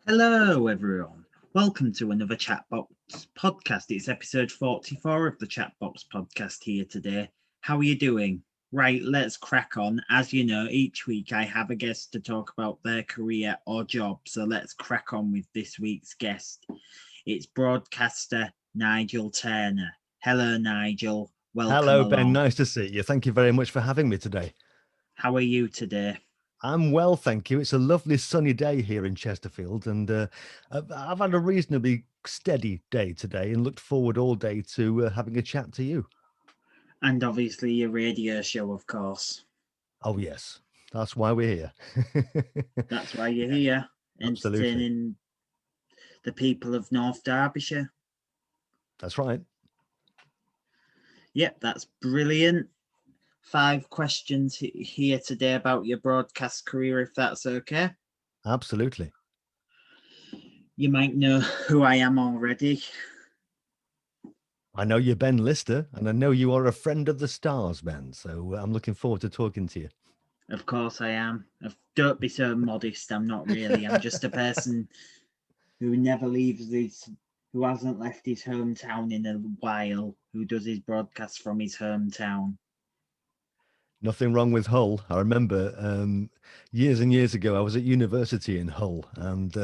Hello, everyone. Welcome to another Chatbox podcast. It's episode 44 of the Chatbox podcast here today. How are you doing? Right, let's crack on. As you know, each week I have a guest to talk about their career or job. So let's crack on with this week's guest. It's broadcaster Nigel Turner. Hello, Nigel. Welcome Hello, Ben. along. Nice to see you. Thank you very much for having me today. How are you today? I'm well, thank you. It's a lovely sunny day here in Chesterfield, and I've had a reasonably steady day today and looked forward all day to having a chat to you. And obviously, your radio show, of course. Oh, yes. That's why we're here. That's why you're here, Absolutely. entertaining the people of North Derbyshire. That's right. Yep, that's brilliant. 5 questions here today about your broadcast career, if that's okay. Absolutely. You might know who I am already. I know you're Ben Lister, and I know you are a friend of the stars, Ben. So I'm looking forward to talking to you. Of course I am. Don't be so modest. I'm not really. I'm just a person who never leaves who hasn't left his hometown in a while, who does his broadcasts from his hometown. Nothing wrong with Hull. I remember years and years ago, I was at university in Hull, and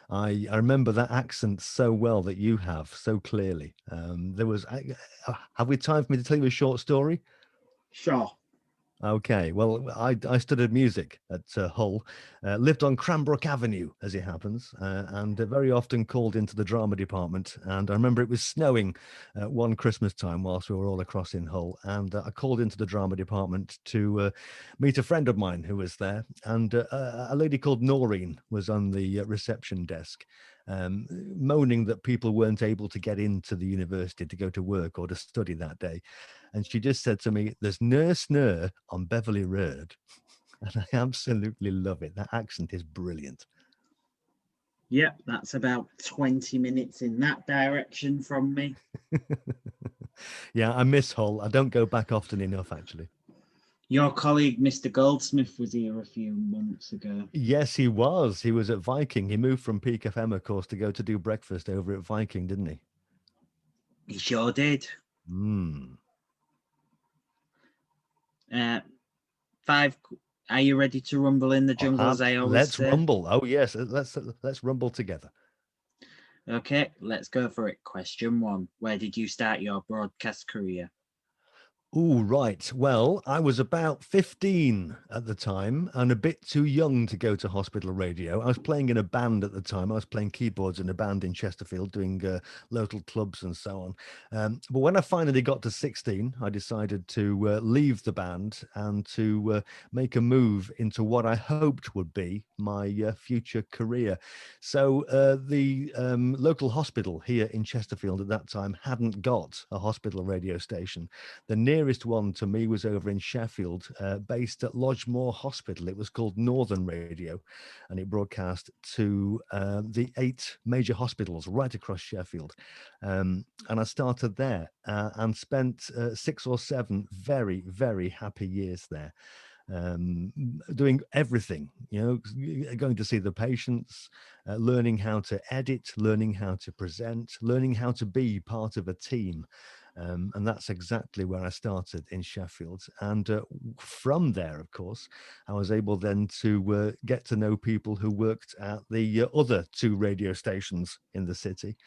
I remember that accent so well that you have so clearly. Have we time for me to tell you a short story? Sure. Okay, well, I studied music at Hull, lived on Cranbrook Avenue, as it happens, and very often called into the drama department. And I remember it was snowing one Christmas time whilst we were all across in Hull, and I called into the drama department to meet a friend of mine who was there, and a lady called Noreen was on the reception desk. Moaning that people weren't able to get into the university to go to work or to study that day. And she just said to me, "There's Nurse Nur on Beverly Road." And I absolutely love it. That accent is brilliant. Yep, that's about 20 minutes in that direction from me. Yeah, I miss Hull. I don't go back often enough, actually. Your colleague, Mr. Goldsmith, was here a few months ago. Yes, he was. He was at Viking. He moved from Peak FM, of course, to go to do breakfast over at Viking, didn't he? He sure did. Mm. Uh, five. Are you ready to rumble in the jungle, as I always Let's say? rumble. Oh yes, let's rumble together. Okay, let's go for it. Question 1. Where did you start your broadcast career? Oh, right. Well, I was about 15 at the time and a bit too young to go to hospital radio. I was playing in a band at the time. I was playing keyboards in a band in Chesterfield, doing local clubs and so on. But when I finally got to 16, I decided to leave the band and to make a move into what I hoped would be my future career. So the local hospital here in Chesterfield at that time hadn't got a hospital radio station. The nearest one to me was over in Sheffield, based at Lodgemore Hospital. It was called Northern Radio, and it broadcast to the 8 major hospitals right across Sheffield. And I started there and spent 6 or 7 very, very happy years there. Doing everything, going to see the patients, learning how to edit, learning how to present, learning how to be part of a team. And that's exactly where I started in Sheffield. And from there, of course, I was able then to get to know people who worked at the other 2 radio stations in the city.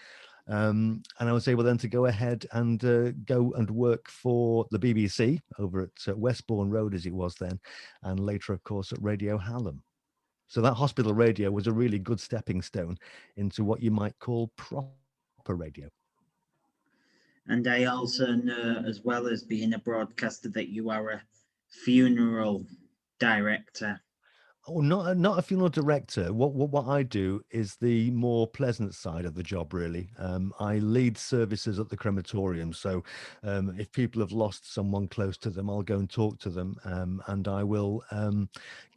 And I was able then to go ahead and go and work for the BBC over at Westbourne Road, as it was then, and later, of course, at Radio Hallam. So that hospital radio was a really good stepping stone into what you might call proper radio. And I also know, as well as being a broadcaster, that you are a funeral director. Oh, not a funeral director. What I do is the more pleasant side of the job, really. I lead services at the crematorium. So, if people have lost someone close to them, I'll go and talk to them, and I will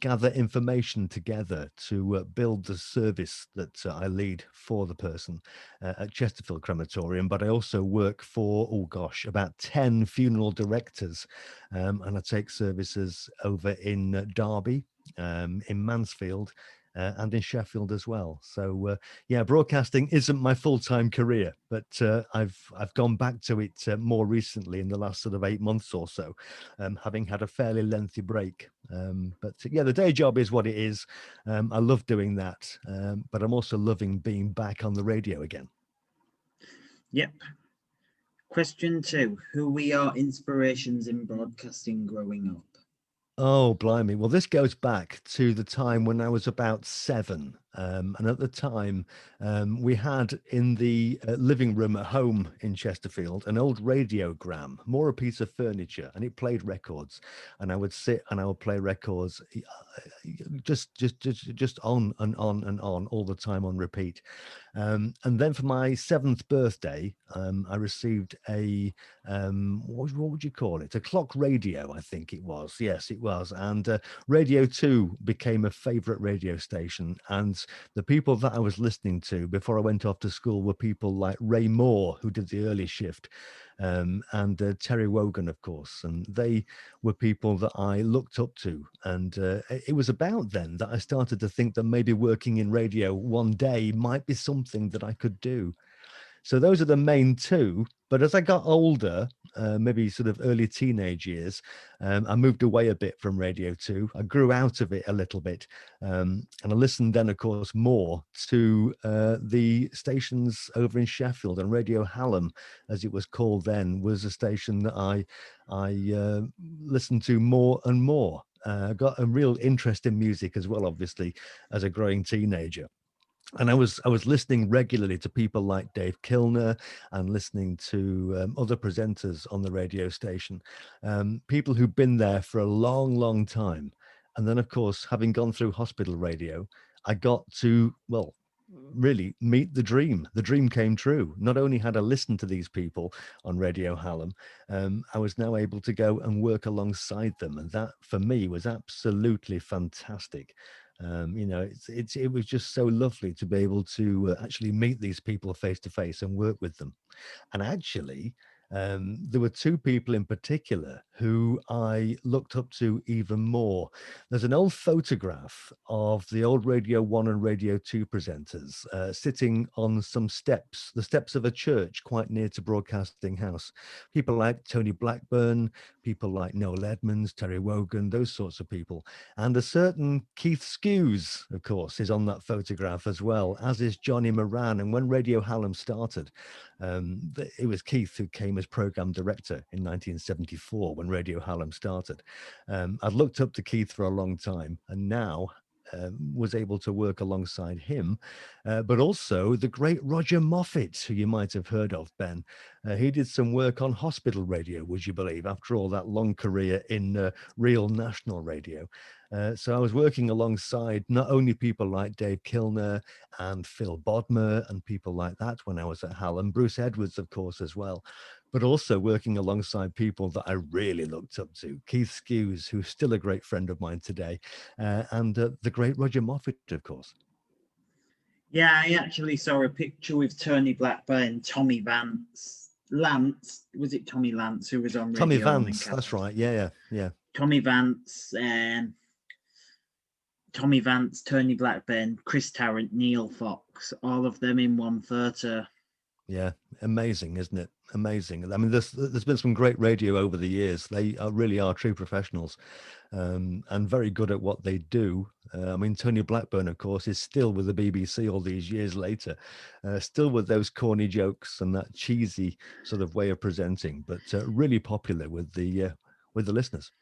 gather information together to build the service that I lead for the person at Chesterfield Crematorium. But I also work for, oh gosh, about 10 funeral directors, and I take services over in Derby, in Mansfield and in Sheffield as well. So yeah, broadcasting isn't my full-time career, but I've gone back to it more recently in the last sort of 8 months or so, having had a fairly lengthy break. But yeah, the day job is what it is. I love doing that, but I'm also loving being back on the radio again. Yep. Question 2. Who were your inspirations in broadcasting growing up? Oh, blimey. Well, this goes back to the time when I was about 7. And at the time, we had in the living room at home in Chesterfield an old radiogram, more a piece of furniture, and it played records. And I would sit and I would play records just on and on and on all the time on repeat. And then for my 7th birthday, I received a what would you call it? A clock radio, I think it was. Yes, it was. And Radio 2 became a favorite radio station. And the people that I was listening to before I went off to school were people like Ray Moore, who did the early shift, and Terry Wogan, of course. And they were people that I looked up to. And it was about then that I started to think that maybe working in radio one day might be something that I could do. So those are the main two. But as I got older, maybe sort of early teenage years, I moved away a bit from Radio 2. I grew out of it a little bit. And I listened then, of course, more to the stations over in Sheffield. And Radio Hallam, as it was called then, was a station that I listened to more and more. Got a real interest in music as well, obviously, as a growing teenager. And I was listening regularly to people like Dave Kilner and listening to other presenters on the radio station, people who've been there for a long, long time. And then, of course, having gone through hospital radio, I got to, well, really meet the dream. The dream came true. Not only had I listened to these people on Radio Hallam, I was now able to go and work alongside them. And that, for me, was absolutely fantastic. You know, it was just so lovely to be able to actually meet these people face to face and work with them. And actually, there were 2 people in particular who I looked up to even more. There's an old photograph of the old Radio 1 and Radio 2 presenters sitting on some steps, the steps of a church quite near to Broadcasting House. People like Tony Blackburn, people like Noel Edmonds, Terry Wogan, those sorts of people. And a certain Keith Skews, of course, is on that photograph as well, as is Johnny Moran. And when Radio Hallam started, it was Keith who came as program director in 1974 when Radio Hallam started. I'd looked up to Keith for a long time, and now was able to work alongside him, but also the great Roger Moffat, who you might have heard of, Ben. He did some work on hospital radio, would you believe, after all that long career in real national radio. So I was working alongside not only people like Dave Kilner and Phil Bodmer and people like that when I was at Hallam, Bruce Edwards, of course, as well, but also working alongside people that I really looked up to. Keith Skews, who's still a great friend of mine today, and the great Roger Moffat, of course. Yeah, I actually saw a picture with Tony Blackburn, Tommy Vance, Lance. Was it Tommy Lance who was on Tommy Radio Vance, that's right. Yeah. Tommy Vance, Tony Blackburn, Chris Tarrant, Neil Fox, all of them in one photo. Yeah, amazing, isn't it? Amazing. I mean, there's been some great radio over the years. They really are true professionals, and very good at what they do. I mean, Tony Blackburn, of course, is still with the BBC all these years later, still with those corny jokes and that cheesy sort of way of presenting, but really popular with the listeners.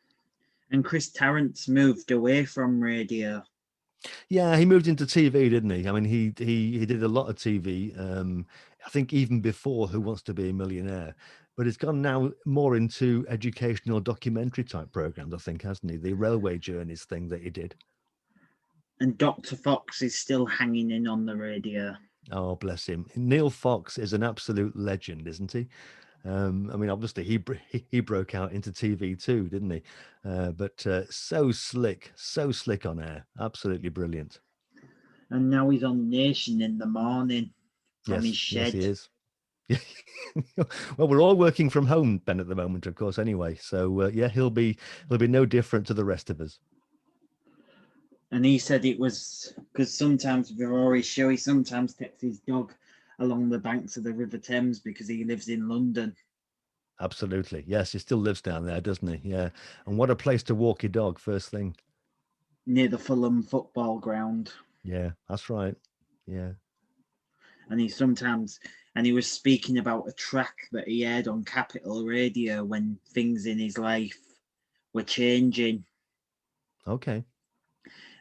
And Chris Tarrant's moved away from radio. Yeah, he moved into TV, didn't he? I mean, he did a lot of TV. I think even before Who Wants to Be a Millionaire, but it's gone now more into educational documentary type programs, I think, hasn't he? The railway journeys thing that he did. And Dr. Fox is still hanging in on the radio. Oh, bless him. Neil Fox is an absolute legend, isn't he? I mean, obviously he broke out into TV too, didn't he? But so slick on air, absolutely brilliant. And now he's on Nation in the morning from his shed. Yes, he is. Well, we're all working from home, Ben, at the moment, of course. Anyway, so yeah, he'll be no different to the rest of us. And he said it was because sometimes before his show, he sometimes takes his dog along the banks of the River Thames because he lives in London. Absolutely. Yes, he still lives down there, doesn't he? Yeah. And what a place to walk your dog first thing. Near the Fulham football ground. Yeah, that's right. Yeah. And he was speaking about a track that he heard on Capital Radio when things in his life were changing. Okay.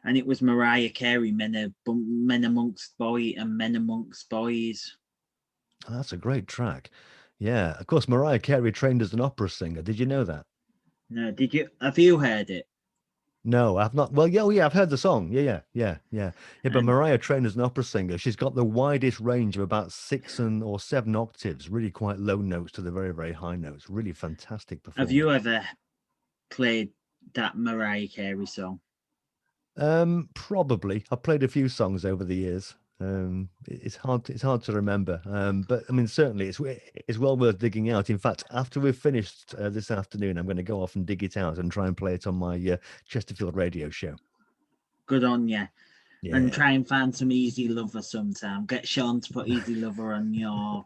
And it was Mariah Carey, Men Amongst Boys. Oh, that's a great track. Yeah. Of course, Mariah Carey trained as an opera singer. Did you know that? No, have you heard it? No, I've not. Well, yeah, oh, yeah, I've heard the song. Yeah. But And Mariah trained as an opera singer. She's got the widest range of about 6 or 7 octaves, really quite low notes to the very, very high notes. Really fantastic have performer. you ever played that Mariah Carey song? Probably. I've played a few songs over the years. It's hard to remember. But I mean, certainly it's well worth digging out. In fact, after we've finished this afternoon, I'm going to go off and dig it out and try and play it on my Chesterfield radio show. Good on you. And Yeah, try and find some Easy Lover sometime. Get Sean to put Easy Lover on your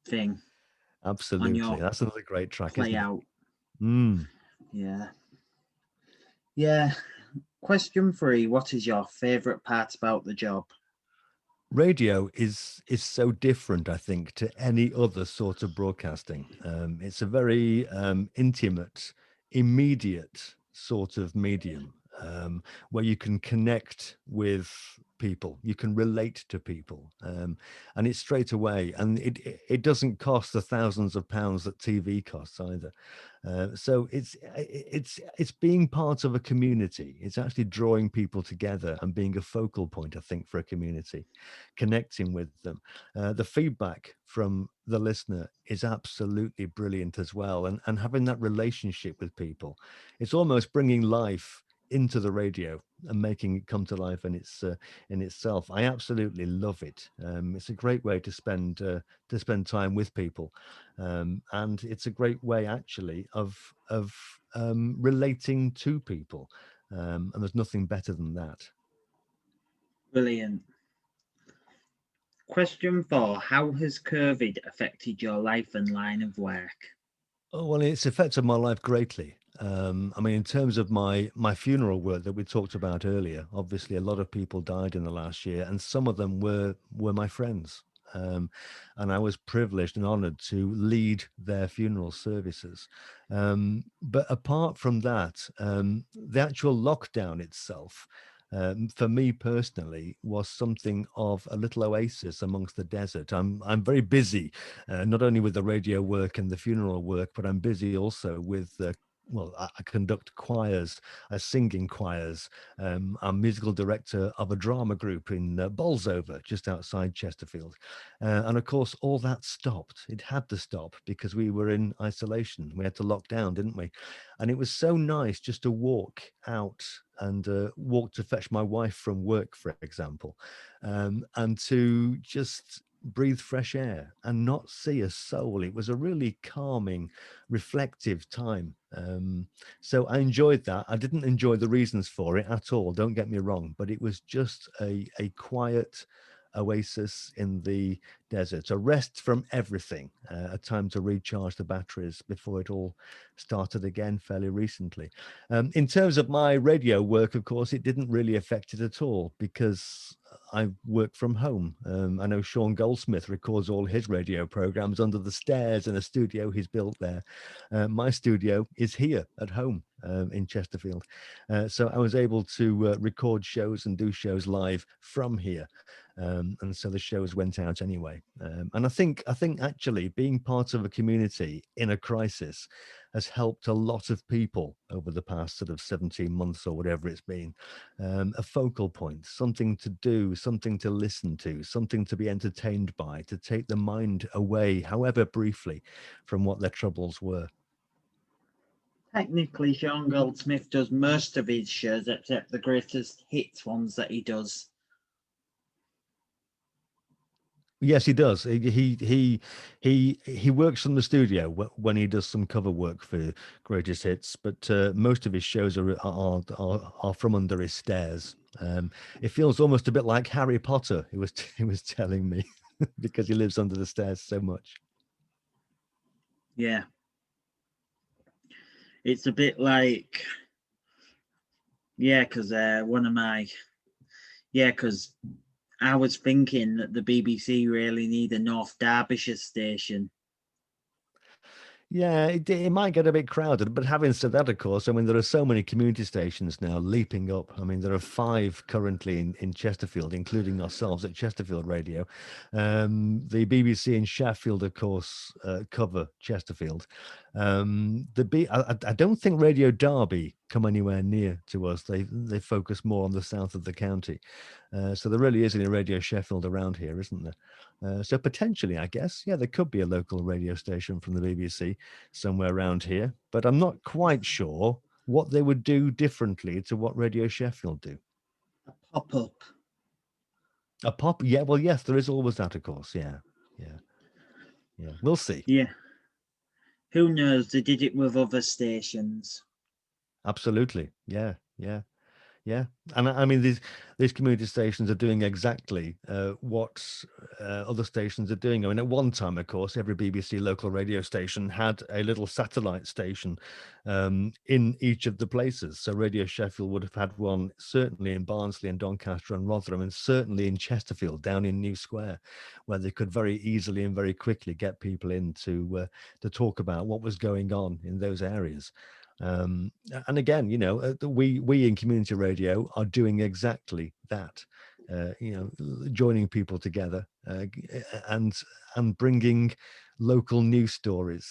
thing, on absolutely. your That's another great track, play isn't it? out. Mm. Yeah. Yeah. Question 3. What is your favourite part about the job? Radio is so different, I think, to any other sort of broadcasting. It's a very intimate, immediate sort of medium, where you can connect with people, you can relate to people, and it's straight away. And it doesn't cost the thousands of pounds that TV costs either. So it's being part of a community. It's actually drawing people together and being a focal point, I think, for a community, connecting with them. The feedback from the listener is absolutely brilliant as well, and having that relationship with people, it's almost bringing life into the radio and making it come to life in itself. I absolutely love it. It's a great way to spend time with people, and it's a great way actually of relating to people, and there's nothing better than that. Brilliant. Question 4. How has COVID affected your life and line of work? Oh, well, it's affected my life greatly. I mean, in terms of my funeral work that we talked about earlier, obviously a lot of people died in the last year, and some of them were my friends. Um, and I was privileged and honoured to lead their funeral services. But apart from that, the actual lockdown itself, for me personally, was something of a little oasis amongst the desert. I'm very busy, not only with the radio work and the funeral work, but I'm busy also with well, I conduct choirs, I sing in choirs. I'm musical director of a drama group in Bolsover, just outside Chesterfield. And of course, all that stopped. It had to stop because we were in isolation. We had to lock down, didn't we? And it was so nice just to walk out and walk to fetch my wife from work, for example, and to just breathe fresh air and not see a soul. It was a really calming, reflective time. So I enjoyed that. I didn't enjoy the reasons for it at all, don't get me wrong, but it was just a quiet oasis in the desert, a rest from everything, a time to recharge the batteries before it all started again fairly recently. In terms of my radio work, of course, it didn't really affect it at all because I work from home. I know Sean Goldsmith records all his radio programs under the stairs in a studio he's built there. My studio is here at home in Chesterfield. So I was able to record shows and do shows live from here. And so the shows went out anyway. And I think actually being part of a community in a crisis has helped a lot of people over the past sort of 17 months or whatever it's been. A focal point, something to do, something to listen to, something to be entertained by, to take the mind away, however briefly, from what their troubles were. Technically, Sean Goldsmith does most of his shows except the greatest hits ones that he does. Yes, he does. He works from the studio when he does some cover work for Greatest Hits, but most of his shows are from under his stairs. It feels almost a bit like Harry Potter. He was telling me because he lives under the stairs so much. Yeah, it's a bit like, yeah, because one of my, yeah, because I was thinking that the BBC really need a North Derbyshire station. Yeah, it might get a bit crowded, but having said that, of course, I mean, there are so many community stations now leaping up. I mean, there are five currently in Chesterfield, including ourselves at Chesterfield Radio. The BBC in Sheffield, of course, cover Chesterfield. I don't think Radio Derby come anywhere near to us. They focus more on the south of the county. So there really isn't a Radio Sheffield around here, isn't there? So potentially, I guess, yeah, there could be a local radio station from the BBC somewhere around here, but I'm not quite sure what they would do differently to what Radio Sheffield do. A pop up. A pop, yeah, well, yes, there is always that, of course, yeah, yeah, yeah. We'll see. Yeah. Who knows? They did it with other stations. Absolutely, yeah, yeah. Yeah, and I mean these community stations are doing exactly what other stations are doing. I mean, at one time, of course, every BBC local radio station had a little satellite station in each of the places. So Radio Sheffield would have had one certainly in Barnsley and Doncaster and Rotherham, and certainly in Chesterfield down in New Square, where they could very easily and very quickly get people in to talk about what was going on in those areas. And again, you know, we in community radio are doing exactly that. You know, joining people together and bringing local news stories,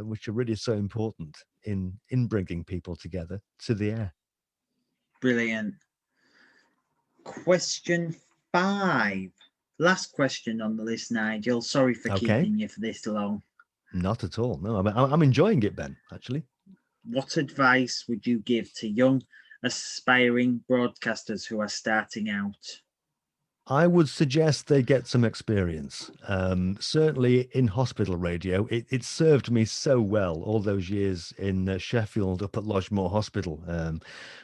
which are really so important in bringing people together to the air. Brilliant. Question 5. Last question on the list, Nigel. Sorry for Okay, keeping you for this long. not at all. No, I'm enjoying it, Ben. Actually. What advice would you give to young, aspiring broadcasters who are starting out? I would suggest they get some experience. Certainly in hospital radio, it served me so well all those years in Sheffield up at Lodgemore Hospital,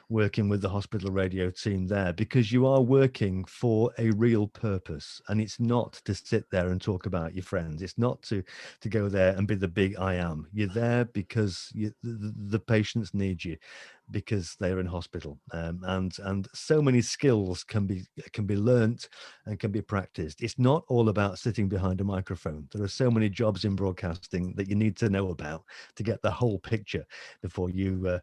working with the hospital radio team there, because you are working for a real purpose, and it's not to sit there and talk about your friends. It's not to go there and be the big I am. You're there because the patients need you, because they're in hospital, and so many skills can be learnt and can be practiced. It's not all about sitting behind a microphone. There are so many jobs in broadcasting that you need to know about to get the whole picture before you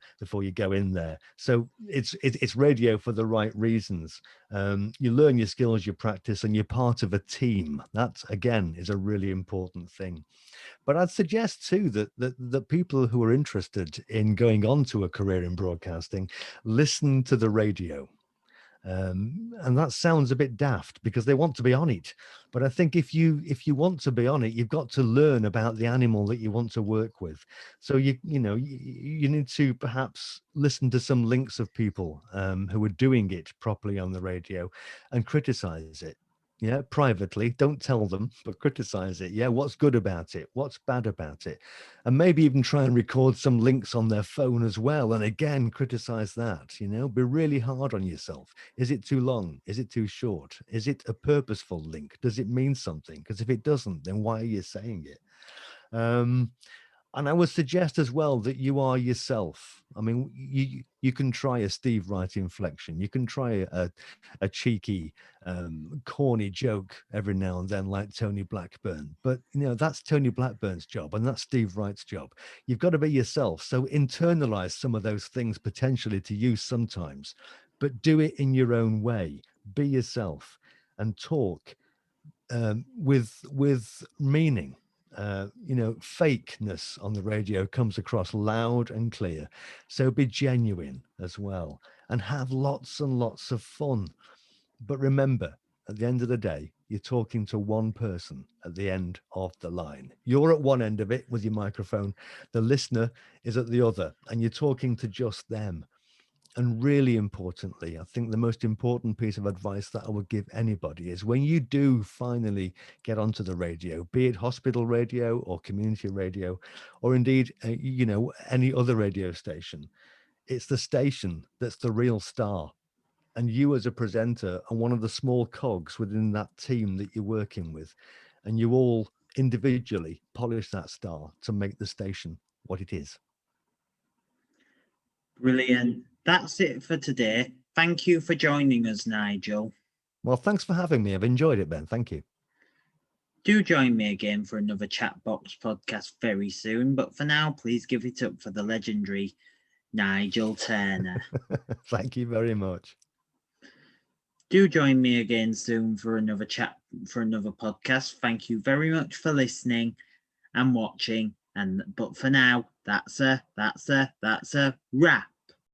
go in there. So it's radio for the right reasons. You learn your skills, you practice, and you're part of a team. That again is a really important thing. But I'd suggest too that people who are interested in going on to a career in broadcasting listen to the radio. And that sounds a bit daft because they want to be on it. But I think if you want to be on it, you've got to learn about the animal that you want to work with. So you need to perhaps listen to some links of people who are doing it properly on the radio and criticize it. Yeah, privately, don't tell them, but criticize it. Yeah, what's good about it? What's bad about it? And maybe even try and record some links on their phone as well. And again, criticize that. You know, be really hard on yourself. Is it too long? Is it too short? Is it a purposeful link? Does it mean something? Because if it doesn't, then why are you saying it? Um, and I would suggest as well that you are yourself. I mean, you can try a Steve Wright inflection. You can try a cheeky, corny joke every now and then, like Tony Blackburn. But you know that's Tony Blackburn's job, and that's Steve Wright's job. You've got to be yourself. So internalize some of those things potentially to use sometimes, but do it in your own way. Be yourself and talk with meaning. You know, fakeness on the radio comes across loud and clear. So be genuine as well and have lots and lots of fun. But remember, at the end of the day, you're talking to one person at the end of the line. You're at one end of it with your microphone. The listener is at the other, and you're talking to just them. And really importantly, I think the most important piece of advice that I would give anybody is when you do finally get onto the radio, be it hospital radio or community radio, or indeed, any other radio station, it's the station that's the real star. And you as a presenter are one of the small cogs within that team that you're working with. And you all individually polish that star to make the station what it is. Brilliant. That's it for today. Thank you for joining us, Nigel. Well, thanks for having me. I've enjoyed it, Ben. Thank you. Do join me again for another Chatbox podcast very soon, but for now, please give it up for the legendary Nigel Turner. Thank you very much. Do join me again soon for another podcast. Thank you very much for listening and watching. But for now, that's a wrap.